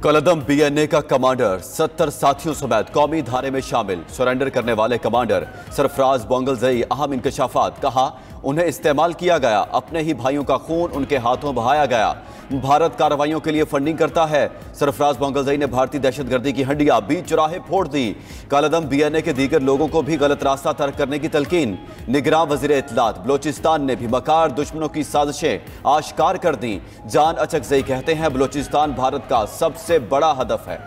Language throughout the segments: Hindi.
कलदम बीएनए का कमांडर 70 साथियों समेत कौमी धारे में शामिल। सरेंडर करने वाले कमांडर सरफराज बोंगलजई अहम इंकशाफात। कहा, उन्हें इस्तेमाल किया गया, अपने ही भाइयों का खून उनके हाथों बहाया गया। भारत कार्रवाइयों के लिए फंडिंग करता है। सरफराज बोंगलजई ने भारतीय दहशतगर्दी की हंडियां बीच चौराहे फोड़ दी। कलदम बीएनए के दीगर लोगों को भी गलत रास्ता तर्क करने की तलकीन। निगरान वजीर इत्तलात बलोचिस्तान ने भी मकार दुश्मनों की साजिशें आश्कार कर दी। जान अचकजई कहते हैं, बलोचिस्तान भारत का सबसे बड़ा हदफ है।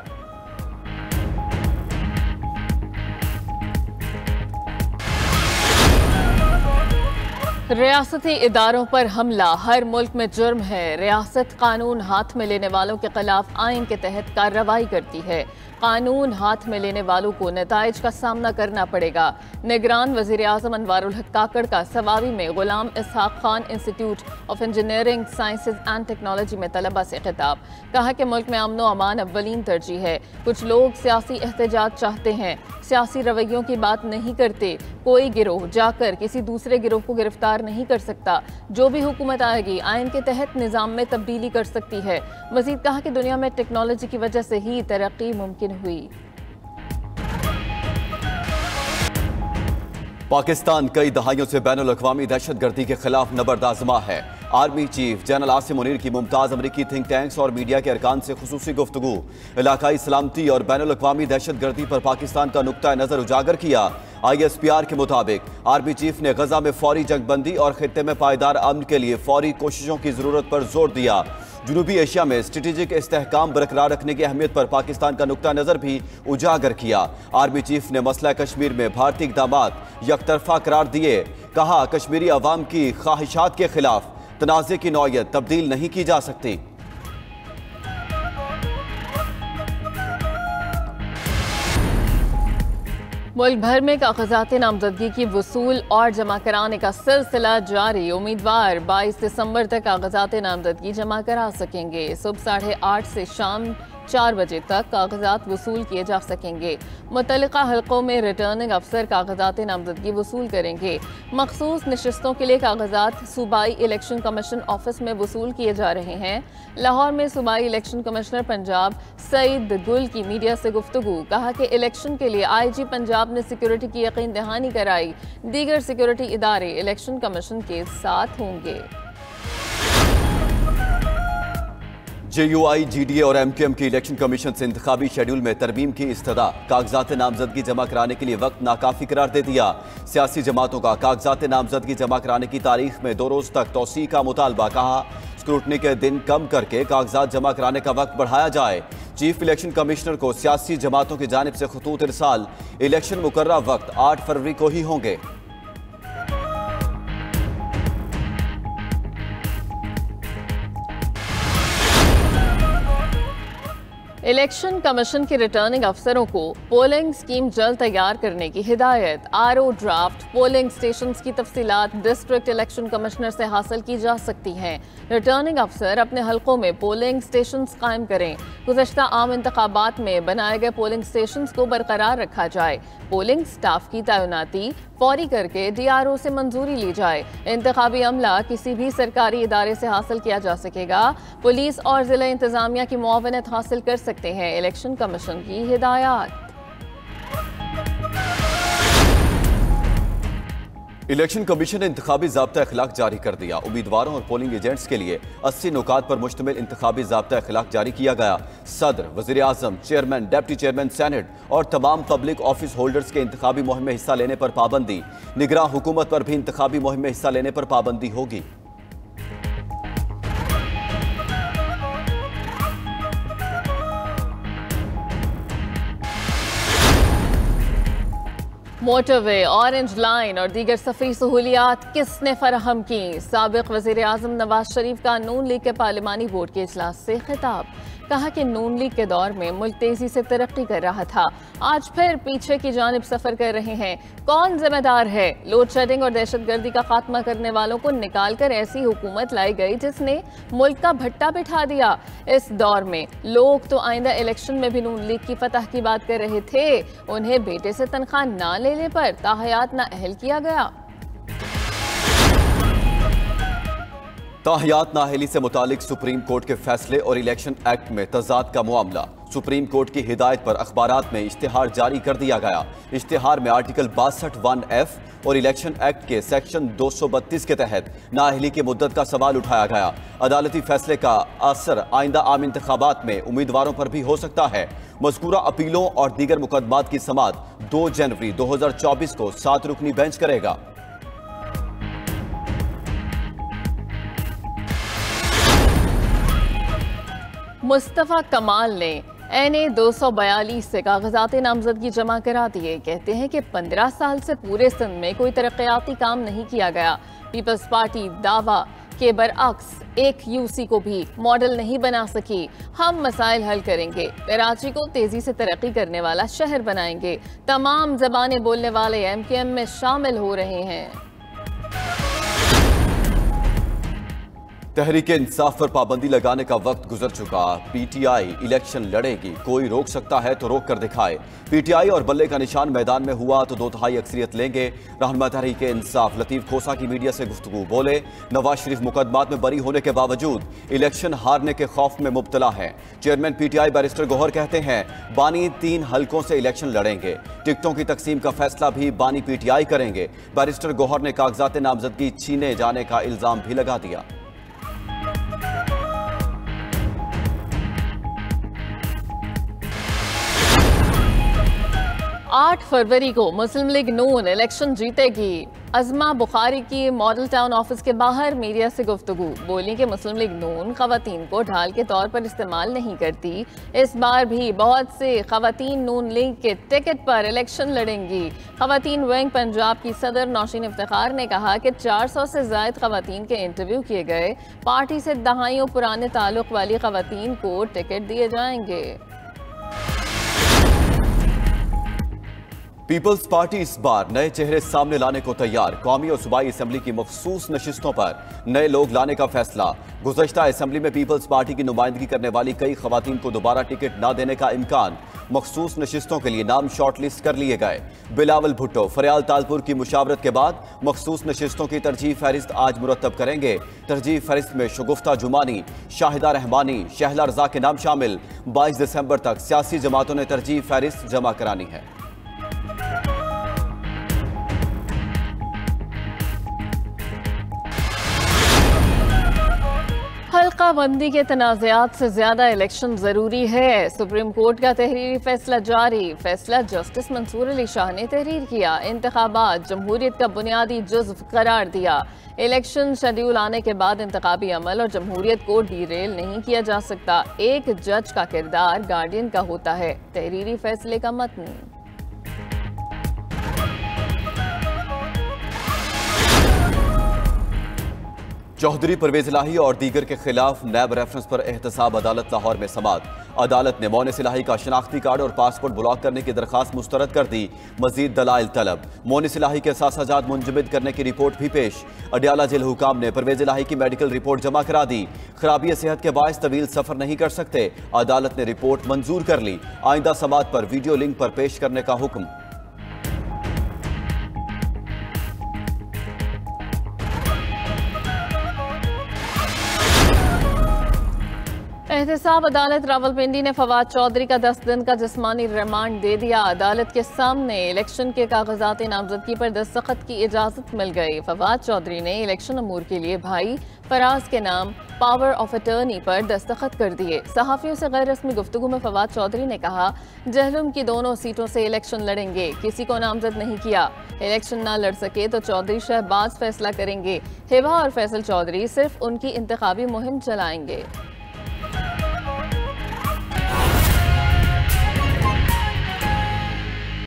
रियासती इदारों पर हमला हर मुल्क में जुर्म है। रियासत कानून हाथ में लेने वालों के खिलाफ आइन के तहत कार्रवाई करती है। कानून हाथ में लेने वालों को नताइज का सामना करना पड़ेगा। निगरान वजीर आजम अनवारुल हक काकड़ का सवावी में Ghulam Ishaq Khan institute of engineering sciences and technology में तलबा से खिताब। कहा कि मुल्क में अमन व अमान अव्वलीन तरजीह है। कुछ लोग सियासी एहतजाज चाहते हैं, सियासी रवैयों की बात नहीं करते। कोई गिरोह जाकर किसी दूसरे गिरोह को गिरफ्तार नहीं कर सकता। जो भी हुकूमत आएगी आइन के तहत निज़ाम में तब्दीली कर सकती है। मजीद कहा कि दुनिया में टेक्नोलॉजी की वजह से ही तरक्की मुमकिन हुई। पाकिस्तान कई दहाइयों से बैनुल अक़वामी दहशतगर्दी के खिलाफ नबर्दाज़मा है। Army chief general Asim Munir की मुमताज़ अमरीकी थिंक टैंक्स और मीडिया के अरकान से खुसूसी गुफ्तगू। इलाकाई सलामती और बैनुल अक़वामी दहशतगर्दी पर पाकिस्तान का नुक्ता नज़र उजागर किया। ISPR के मुताबिक आर्मी चीफ ने गजा में फौरी जंगबंदी और खित्ते में पायदार अमन के लिए फौरी कोशिशों की जरूरत पर जोर दिया। जनूबी एशिया में स्ट्रेटेजिक इस्तेहकाम बरकरार रखने की अहमियत पर पाकिस्तान का नुक्ता नजर भी उजागर किया। आर्मी चीफ ने मसला कश्मीर में भारतीय इक़दामात यकतरफा करार दिए। कहा, कश्मीरी अवाम की ख्वाहिशात के खिलाफ तनाज़े की नौयत तब्दील नहीं की जा सकती। मुल्क भर में कागजात नामजदगी की वसूल और जमा कराने का सिलसिला जारी। उम्मीदवार 22 दिसंबर तक कागजात नामजदगी जमा करा सकेंगे। सुबह 8:30 से शाम 4 बजे तक कागजात वसूल किए जा सकेंगे। मुतल्लिका हलकों में रिटर्निंग अफसर कागजात नामजदगी वसूल करेंगे। मखसूस नशिस्तों के लिए कागजात सूबाई इलेक्शन कमीशन ऑफिस में वसूल किए जा रहे हैं। लाहौर में सूबाई इलेक्शन कमिश्नर पंजाब सईद गुल की मीडिया से गुफ्तगू। कहा कि इलेक्शन के लिए IG पंजाब ने सिक्योरिटी की यकीन दहानी कराई। दीगर सिक्योरिटी इदारे इलेक्शन कमीशन के साथ होंगे। JUI, GDA और MQM की इलेक्शन कमीशन से इंतखाबी शेड्यूल में तरमीम की इस्तदा। कागजात नामजदगी जमा कराने के लिए वक्त नाकाफी करार दे दिया। सियासी जमातों का कागजात नामजदगी जमा कराने की तारीख में 2 रोज तक तौसी का मुतालबा। कहा, स्क्रूटनी के दिन कम करके कागजात जमा कराने का वक्त बढ़ाया जाए। चीफ इलेक्शन कमिश्नर को सियासी जमातों की जानिब से खतूत इरसाल। इलेक्शन मुकर्रर वक्त 8 फरवरी को ही होंगे। इलेक्शन कमीशन के रिटर्निंग अफसरों को पोलिंग स्कीम जल्द तैयार करने की हिदायत। RO ड्राफ्ट पोलिंग स्टेशंस की तफसीलात डिस्ट्रिक्ट इलेक्शन कमिश्नर से हासिल की जा सकती हैं। रिटर्निंग अफसर अपने हलकों में पोलिंग स्टेशंस कायम करें। गुज़श्ता आम इंतखाबात में बनाए गए पोलिंग स्टेशंस को बरकरार रखा जाए। पोलिंग स्टाफ की तैनाती फौरी करके DRO से मंजूरी ली जाए। इंतखाबी अमला किसी भी सरकारी इदारे से हासिल किया जा सकेगा। पुलिस और जिला इंतजामिया की मुआवनत हासिल कर सकते हैं। इलेक्शन कमीशन की हिदायत। इलेक्शन कमीशन ने इंतखाबी ज़ाब्ता अखलाक जारी कर दिया। उम्मीदवारों और पोलिंग एजेंट्स के लिए 80 नुकात पर मुश्तमिल इंतखाबी ज़ाब्ता अखलाक जारी किया गया। सदर, वज़ीर आज़म, चेयरमैन, डिप्टी चेयरमैन सेनेट और तमाम पब्लिक ऑफिस होल्डर्स के इंतखाबी मुहिम में हिस्सा लेने पर पाबंदी। निगरान हुकूमत पर भी इंतखाबी मुहिम में हिस्सा लेने पर पाबंदी होगी। मोटरवे, ऑरेंज लाइन और दीगर सफरी सहूलियात किसने फराहम की? साबिक वज़ीर आज़म नवाज शरीफ का नून लीग के पार्लिमानी बोर्ड के इजलास से खिताब। कहा कि नून लीग के दौर में मुल्क तेजी से तरक्की कर रहा था, आज फिर पीछे की जानिब सफर कर रहे हैं। कौन जिम्मेदार है? लोड शेडिंग और दहशतगर्दी का खात्मा करने वालों को निकाल कर ऐसी हुकूमत लाई गई जिसने मुल्क का भट्टा बिठा दिया। इस दौर में लोग तो आइंदा इलेक्शन में भी नून लीग की फतह की बात कर रहे थे। उन्हें बेटे से तनख्वाह ना लेने पर ताहयात ना अहल किया गया। ताहियात नाअहली से मुतालिक सुप्रीम कोर्ट के फैसले और इलेक्शन एक्ट में तजाद का मामला। सुप्रीम कोर्ट की हिदायत पर अखबारात में इश्तिहार जारी कर दिया गया। इश्तिहार में आर्टिकल 62(1)(f) और इलेक्शन एक्ट के सेक्शन 232 के तहत नाअहली की मुद्दत का सवाल उठाया गया। अदालती फैसले का असर आइंदा आम इंतखाबात में उम्मीदवारों पर भी हो सकता है। मज़कूरा अपीलों और दीगर मुकदमात की समाअत 2 जनवरी 2024 को 7 रुकनी बेंच करेगा। मुस्तफ़ा कमाल ने NA 242 से कागजात नामजदगी जमा करा दिए। कहते हैं कि 15 साल से पूरे सिंध में कोई तरक्याती काम नहीं किया गया। पीपल्स पार्टी दावा के बरअक्स एक UC को भी मॉडल नहीं बना सकी। हम मसाइल हल करेंगे, कराची को तेजी से तरक्की करने वाला शहर बनाएंगे। तमाम ज़बानें बोलने वाले MKM में शामिल हो रहे हैं। तहरीक इंसाफ पर पाबंदी लगाने का वक्त गुजर चुका। PTI इलेक्शन लड़ेगी, कोई रोक सकता है तो रोक कर दिखाए। PTI और बल्ले का निशान मैदान में हुआ तो 2/3 अक्सरियत लेंगे। रहनुमा तहरीक इंसाफ लतीफ खोसा की मीडिया से गुफ्तगू। बोले, नवाज शरीफ मुकदमात में बरी होने के बावजूद इलेक्शन हारने के खौफ में मुब्तला है। चेयरमैन PTI बैरिस्टर गौहर कहते हैं, बानी 3 हलकों से इलेक्शन लड़ेंगे। टिकटों की तकसीम का फैसला भी बानी PTI करेंगे। बैरिस्टर गौहर ने कागजात नामजदगी छीने जाने का इल्जाम भी लगा दिया। 8 फरवरी को मुस्लिम लीग नून इलेक्शन जीतेगी। अज़मा बुखारी की मॉडल टाउन ऑफिस के बाहर मीडिया से गुफ्तगू। बोली कि मुस्लिम लीग नून खवातीन को ढाल के तौर पर इस्तेमाल नहीं करती। इस बार भी बहुत से खवातीन नून लीग के टिकट पर इलेक्शन लड़ेंगी। खवातीन विंग पंजाब की सदर नौशीन इफ्तिखार ने कहा कि 400 से ज़ायद खवातीन के इंटरव्यू किए गए। पार्टी से दहाइयों पुराने ताल्लुक वाली खवातीन को टिकट दिए जाएंगे। पीपल्स पार्टी इस बार नए चेहरे सामने लाने को तैयार। कौमी और सूबाई असम्बली की मखसूस नशिस्तों पर नए लोग लाने का फैसला। गुज़श्ता असम्बली में पीपल्स पार्टी की नुमाइंदगी करने वाली कई खवातीन को दोबारा टिकट न देने का इम्कान। मखसूस नशिस्तों के लिए नाम शॉर्ट लिस्ट कर लिए गए। बिलावल भुट्टो फरियाल तालपुर की मुशावरत के बाद मखसूस नशिस्तों की तरजीह फहरिस्त आज मुरतब करेंगे। तरजीह फहरिस्त में शगुफ्ता जुमानी, शाहिदा रहमानी, शहला रजा के नाम शामिल। 22 दिसंबर तक सियासी जमातों ने तरजीह फहरिस्त जमा करानी है। हल्का बंदी के तनाज़ात से ज्यादा इलेक्शन जरूरी है। सुप्रीम कोर्ट का तहरीरी फैसला जारी। फैसला जस्टिस मंसूर अली शाह ने तहरीर किया। इंतखाबात जमहूरियत का बुनियादी जुज़्व करार दिया। इलेक्शन शेड्यूल आने के बाद इंतखाबी अमल और जमहूरियत को डीरेल नहीं किया जा सकता। एक जज का किरदार गार्डियन का होता है। तहरीरी फैसले का मतन। चौधरी परवेज इलाही और दीगर के खिलाफ नैब रेफरेंस पर एहतसाब अदालत लाहौर में समाअत। अदालत ने मोनिस इलाही का शनाख्ती कार्ड और पासपोर्ट ब्लॉक करने की दरखास्त मुस्तरद कर दी। मजीद दलाइल तलब। मोनिस इलाही के सासाजात मुंजमद करने की रिपोर्ट भी पेश। अडियाला जेल हुकाम ने परवेज इलाही की मेडिकल रिपोर्ट जमा करा दी। खराबी सेहत के बायस तवील सफर नहीं कर सकते। अदालत ने रिपोर्ट मंजूर कर ली। आइंदा समाअत पर वीडियो लिंक पर पेश करने का हुक्म। एहतसाब अदालत रावलपिंडी ने फवाद चौधरी का 10 दिन का जिस्मानी रिमांड दे दिया। अदालत के सामने इलेक्शन के कागजात नामजदगी पर दस्तखत की इजाजत मिल गई। फवाद चौधरी ने इलेक्शन अमूर के लिए भाई फराज के नाम पावर ऑफ अटर्नी पर दस्तखत कर दिए। सहाफियों से गैर रस्मी गुफ्तगू में फवाद चौधरी ने कहा, जहलुम की दोनों सीटों से इलेक्शन लड़ेंगे, किसी को नामजद नहीं किया। इलेक्शन ना लड़ सके तो चौधरी शहबाज फैसला करेंगे। हिबा और फैसल चौधरी सिर्फ उनकी इंतखाबी मुहिम चलाएंगे।